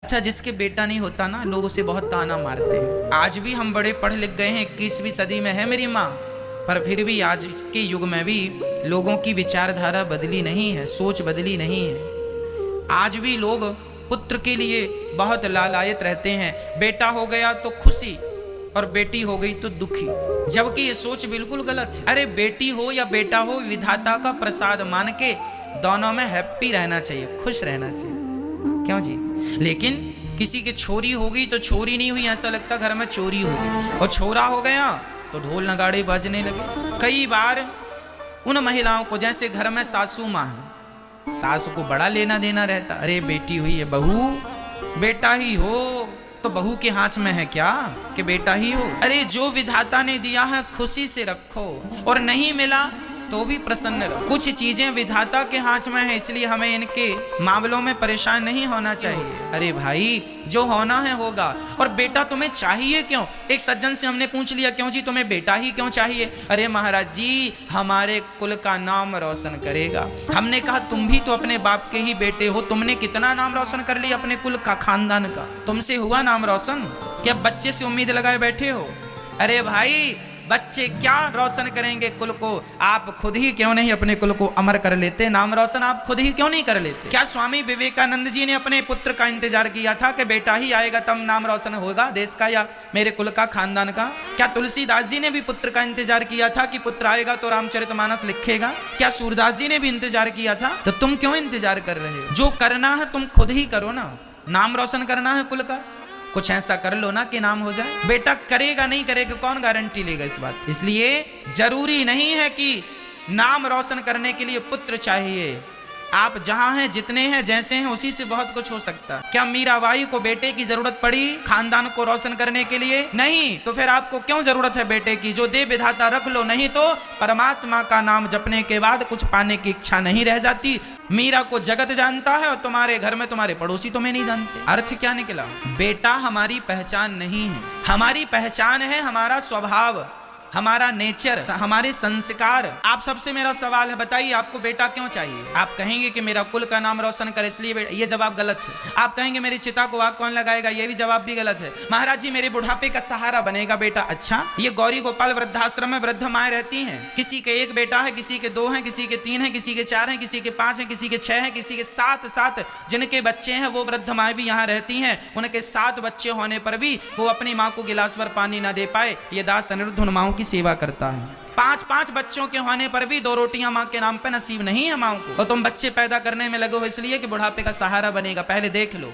अच्छा, जिसके बेटा नहीं होता ना, लोग उसे बहुत ताना मारते हैं। आज भी हम बड़े पढ़ लिख गए हैं, 21वीं सदी में है मेरी माँ, पर फिर भी आज के युग में भी लोगों की विचारधारा बदली नहीं है, सोच बदली नहीं है। आज भी लोग पुत्र के लिए बहुत लालायत रहते हैं। बेटा हो गया तो खुशी और बेटी हो गई तो दुखी, जबकि ये सोच बिल्कुल गलत है। अरे बेटी हो या बेटा हो, विधाता का प्रसाद मान के दोनों में हैप्पी रहना चाहिए, खुश रहना चाहिए। क्यों जी? लेकिन किसी की छोरी हो गई तो छोरी नहीं हुई, ऐसा लगता घर में चोरी हो गई, और छोरा हो गया तो ढोल नगाड़े बजने लगे। कई बार उन महिलाओं को, जैसे घर में सासू माँ है, सास को बड़ा लेना देना रहता, अरे बेटी हुई है, बहू बेटा ही हो तो बहू के हाथ में है क्या कि बेटा ही हो। अरे जो विधाता ने दिया है खुशी से रखो, और नहीं मिला तो भी प्रसन्न रहो। कुछ चीजें विधाता के हाथ में है, इसलिए हमें इनके मामलों में परेशान नहीं होना चाहिए। अरे भाई, जो होना है होगा। और बेटा तुम्हें चाहिए क्यों? एक सज्जन से हमने पूछ लिया, क्यों जी तुम्हें बेटा ही क्यों चाहिए? अरे महाराज जी, हमारे कुल का नाम रोशन करेगा। हमने कहा तुम भी तो अपने बाप के ही बेटे हो, तुमने कितना नाम रोशन कर लिया अपने कुल का, खानदान का? तुमसे हुआ नाम रोशन? क्या बच्चे से उम्मीद लगाए बैठे हो? अरे भाई, बच्चे क्या रोशन करेंगे कुल को? आप खुद ही क्यों नहीं अपने कुल को अमर कर लेते? नाम रोशन आप खुद ही क्यों नहीं कर लेते? क्या स्वामी विवेकानंद जी ने अपने पुत्र का इंतजार किया था कि बेटा ही आएगा तब नाम रोशन होगा देश का या मेरे कुल का, खानदान का? क्या तुलसीदास जी ने भी पुत्र का इंतजार किया था कि पुत्र आएगा तो रामचरितमानस लिखेगा? क्या सूरदास जी ने भी इंतजार किया था? तो तुम क्यों इंतजार कर रहे हो? जो करना है तुम खुद ही करो ना। नाम रोशन करना है कुल का, कुछ ऐसा कर लो ना कि नाम हो जाए। बेटा करेगा नहीं करेगा, कौन गारंटी लेगा इस बात? इसलिए जरूरी नहीं है कि नाम रोशन करने के लिए पुत्र चाहिए। आप जहां हैं, जितने हैं, जैसे हैं, उसी से बहुत कुछ हो सकता है। क्या मीराबाई को बेटे की जरूरत पड़ी खानदान को रोशन करने के लिए? नहीं। तो फिर आपको क्यों जरूरत है बेटे की? जो दे विधाता रख लो, नहीं तो परमात्मा का नाम जपने के बाद कुछ पाने की इच्छा नहीं रह जाती। मीरा को जगत जानता है और तुम्हारे घर में तुम्हारे पड़ोसी तुम्हें नहीं जानते। अर्थ क्या निकला? बेटा हमारी पहचान नहीं है, हमारी पहचान है हमारा स्वभाव, हमारा नेचर, हमारे संस्कार। आप सबसे मेरा सवाल है, बताइए आपको बेटा क्यों चाहिए? आप कहेंगे कि मेरा कुल का नाम रोशन करे इसलिए, ये जवाब गलत है। आप कहेंगे मेरी चिता को आग कौन लगाएगा, ये भी जवाब भी गलत है। महाराज जी, मेरे बुढ़ापे का सहारा बनेगा बेटा। अच्छा, ये गौरी गोपाल वृद्धाश्रम में वृद्ध माएँ रहती हैं, किसी के एक बेटा है, किसी के 2 हैं, किसी के 3 हैं, किसी के 4 हैं, किसी के 5 हैं, किसी के 6 हैं, किसी के 7 जिनके बच्चे हैं वो वृद्ध माएँ भी यहाँ रहती हैं। उनके 7 बच्चे होने पर भी वो अपनी माँ को गिलास भर पानी ना दे पाए, ये दास अनिरुद्ध उन माँओं की सेवा करता है। 5 बच्चों के होने पर भी 2 रोटियां माँ के नाम पे नसीब नहीं है माँ को, और तुम बच्चे पैदा करने में लगे हो इसलिए कि बुढ़ापे का सहारा बनेगा। पहले देख लो।